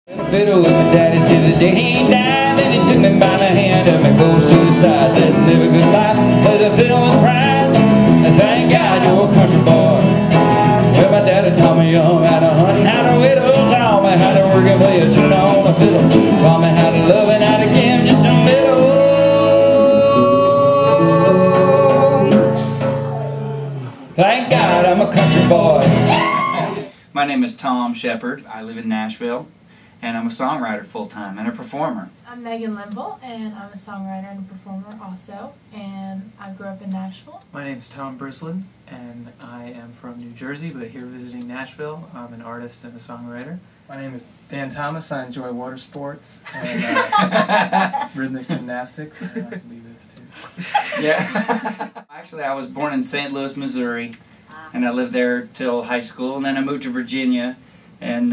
Fiddle with my daddy till the day he died. Then he took me by the hand and me close to the side. That never could lie, but I fiddle with pride. And thank God you're a country boy. Well, my daddy taught me young how to hunt and how to whittle. Taught me how to work and play a tune on a fiddle. Taught me how to love and how to give just a little. Thank God I'm a country boy. My name is Thom Shepherd. I live in Nashville, and I'm a songwriter full-time and a performer. I'm Megan Linville, and I'm a songwriter and a performer also, and I grew up in Nashville. My name's Brislin, and I am from New Jersey, but here visiting Nashville. I'm an artist and a songwriter. My name is Dan Thomas. I enjoy water sports and rhythmic gymnastics. I can be this too. Yeah. Actually, I was born in St. Louis, Missouri, and I lived there till high school, and then I moved to Virginia, and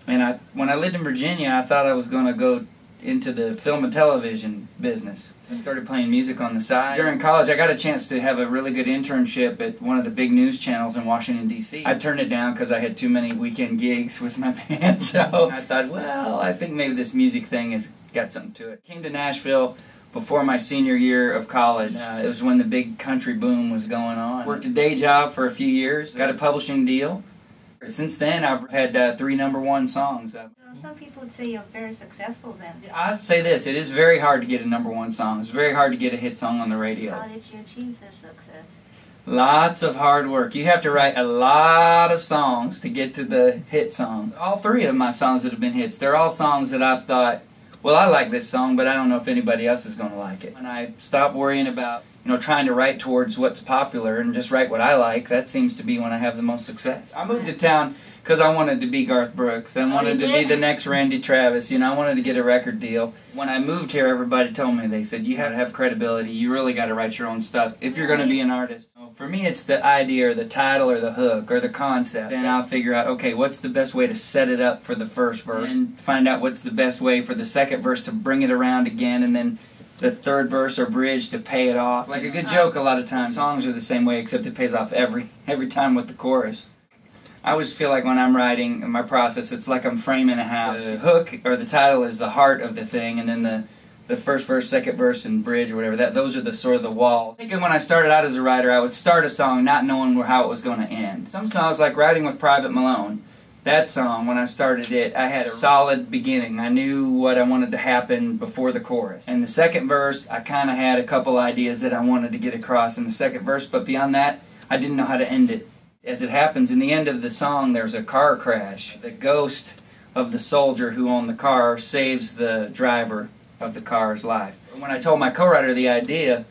when I lived in Virginia, I thought I was going to go into the film and television business. I started playing music on the side. During college, I got a chance to have a really good internship at one of the big news channels in Washington, D.C. I turned it down because I had too many weekend gigs with my band, so I thought, well, I think maybe this music thing has got something to it. Came to Nashville before my senior year of college. It was when the big country boom was going on. Worked a day job for a few years, got a publishing deal. Since then, I've had 3 #1 songs. Some people would say you're very successful then. I'd say this, it is very hard to get a #1 song. It's very hard to get a hit song on the radio. How did you achieve this success? Lots of hard work. You have to write a lot of songs to get to the hit song. All 3 of my songs that have been hits, they're all songs that I've thought, well, I like this song, but I don't know if anybody else is going to like it. When I stop worrying about, trying to write towards what's popular and just write what I like, that seems to be when I have the most success. I moved to town because I wanted to be Garth Brooks. I wanted to be the next Randy Travis. I wanted to get a record deal. When I moved here, everybody told me, they said, you have to have credibility. You really got to write your own stuff if you're going to be an artist. For me, it's the idea or the title or the hook or the concept. Then I'll figure out, okay, what's the best way to set it up for the first verse, and find out what's the best way for the second verse to bring it around again, and then the third verse or bridge to pay it off. Like a good joke, a lot of times songs are the same way, except it pays off every time with the chorus. I always feel like when I'm writing, in my process, it's like I'm framing a house. The hook or the title is the heart of the thing, and then the first verse, second verse, and bridge or whatever, those are the sort of the walls. I think when I started out as a writer, I would start a song not knowing how it was going to end. Some songs, like Riding with Private Malone, that song, when I started it, I had a solid beginning. I knew what I wanted to happen before the chorus. And the second verse, I kind of had a couple ideas that I wanted to get across in the second verse, but beyond that, I didn't know how to end it. As it happens, in the end of the song, there's a car crash. The ghost of the soldier who owned the car saves the driver of the car's life. When I told my co-writer the idea,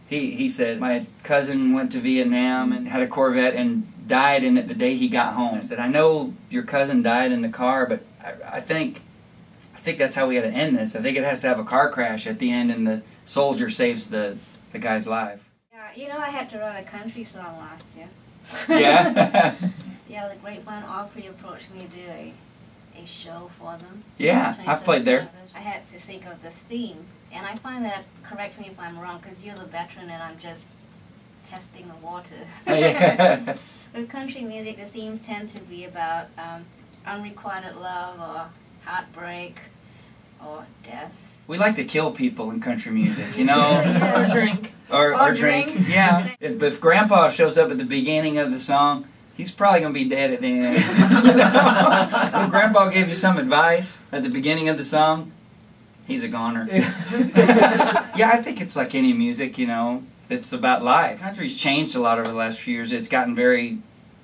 he said, my cousin went to Vietnam and had a Corvette and died in it the day he got home. I said, I know your cousin died in the car, but I think that's how we got to end this. I think it has to have a car crash at the end and the soldier saves the guy's life. Yeah, I had to write a country song last year. Yeah? Yeah, the Grapevine Opry approached me to do a show for them. Yeah, I've played there. I had to think of the theme, and I find that, correct me if I'm wrong, because you're the veteran and I'm just testing the water. Yeah. With country music, the themes tend to be about unrequited love or heartbreak or death. We like to kill people in country music, Or drink. Or drink. Yeah. If Grandpa shows up at the beginning of the song, he's probably going to be dead at the end. If Grandpa gave you some advice at the beginning of the song, he's a goner. Yeah, I think it's like any music, it's about life. Country's changed a lot over the last few years. It's gotten very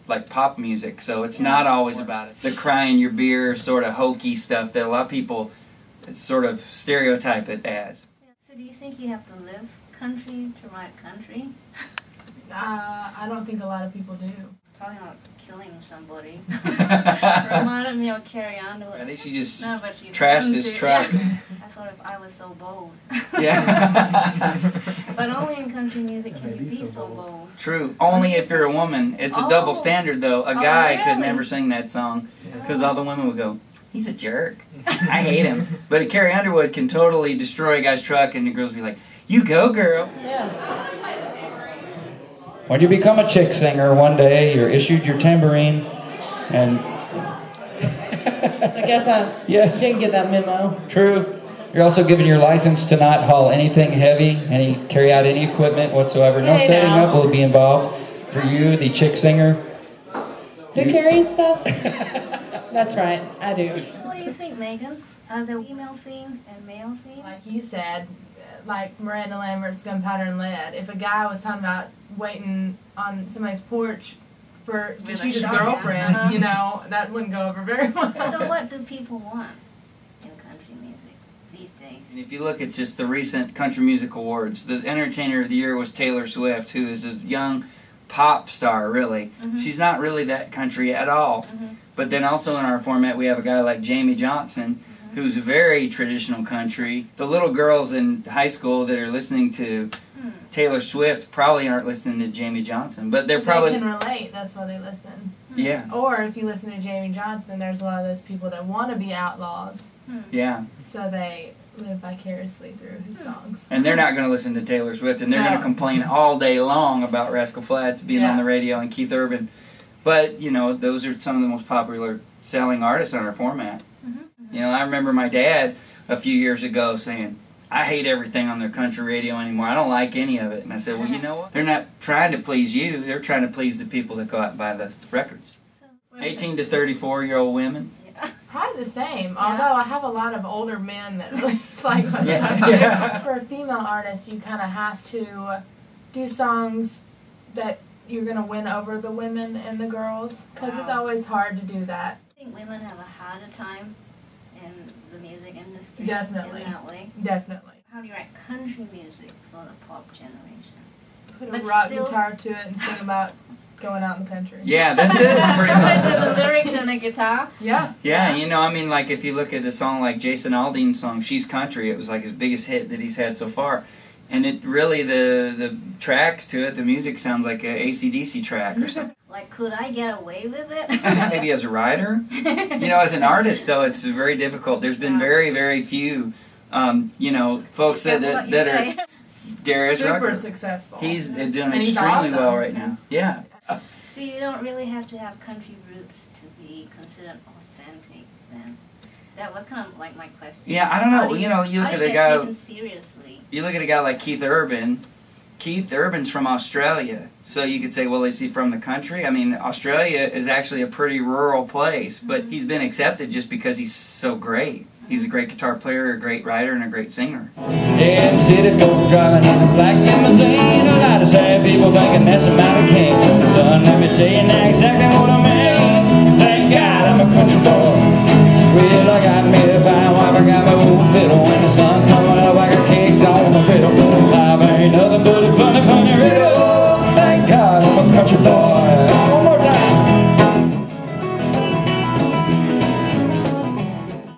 like pop music, so it's not always about it. The crying your beer sort of hokey stuff that a lot of people sort of stereotype it as. So do you think you have to live country to write country? I don't think a lot of people do. Talking about killing somebody reminded me of Carrie Underwood. I think she just trashed trashed his truck. Yeah. I thought if I was so bold. Yeah. But only in country music can you be so bold. True. Only if you're a woman. It's a double standard, though. A guy could never sing that song because all the women would go, he's a jerk. I hate him. But Carrie Underwood can totally destroy a guy's truck, and the girls be like, you go, girl. Yeah. When you become a chick singer one day, you're issued your tambourine and I guess I Yes. didn't get that memo. True. You're also given your license to not haul anything heavy, carry out any equipment whatsoever. No Hey, setting now. up will be involved. For you, the chick singer. Who carries stuff? That's right, I do. What do you think, Megan? Are there female themes and male themes? Like you said, like Miranda Lambert's Gunpowder and Lead. If a guy was talking about waiting on somebody's porch to With a shoot his shotgun, girlfriend, uh-huh. that wouldn't go over very well. So what do people want in country music these days? And if you look at just the recent Country Music Awards, the Entertainer of the Year was Taylor Swift, who is a young pop star, really. Mhm. She's not really that country at all. Mhm. But then also in our format, we have a guy like Jamie Johnson, who's very traditional country. The little girls in high school that are listening to Taylor Swift probably aren't listening to Jamie Johnson, but they're probably... They can relate, that's why they listen. Yeah, Or if you listen to Jamie Johnson, there's a lot of those people that want to be outlaws, yeah. so they live vicariously through his songs. And they're not going to listen to Taylor Swift, and they're going No. to complain all day long about Rascal Flatts being on the radio and Keith Urban. But, those are some of the most popular selling artists on our format. I remember my dad a few years ago saying, I hate everything on their country radio anymore. I don't like any of it. And I said, well, you know what? They're not trying to please you. They're trying to please the people that go out and buy the records. 18 to 34-year-old women. Probably the same, although I have a lot of older men that really like my stuff. Yeah. For a female artist, you kind of have to do songs that you're going to win over the women and the girls, because it's always hard to do that. I think women have a harder time in the music industry. Definitely. In that way. Definitely. How do you write country music for the pop generation? Put a But rock still- guitar to it and sing about going out in the country. Yeah, that's it. Pretty much. With the lyrics and a guitar? Yeah. Yeah, like if you look at a song like Jason Aldean's song, She's Country, it was like his biggest hit that he's had so far. And it really, the tracks to it, the music sounds like a AC/DC track or something. Like, could I get away with it? Maybe as a writer. As an artist, though, it's very difficult. There's been very, very few, folks that are... Darius Super Rucker. successful. He's doing And he's extremely awesome. well right now. Yeah. So you don't really have to have country roots to be considered authentic, then? That was kind of like my question. Yeah, I don't know. How do You look how at do you a get guy... taken seriously? You look at a guy like Keith Urban. Keith Urban's from Australia. So you could say, well, is he from the country? I mean, Australia is actually a pretty rural place, but he's been accepted just because he's so great. He's a great guitar player, a great writer, and a great singer. Damn city folk driving in a black limousine. A lot of sad people thinking that's a mountain king. Son, let me tell you now exactly what I mean. Thank God I'm a country boy. Well, I got me a fine wife, I got me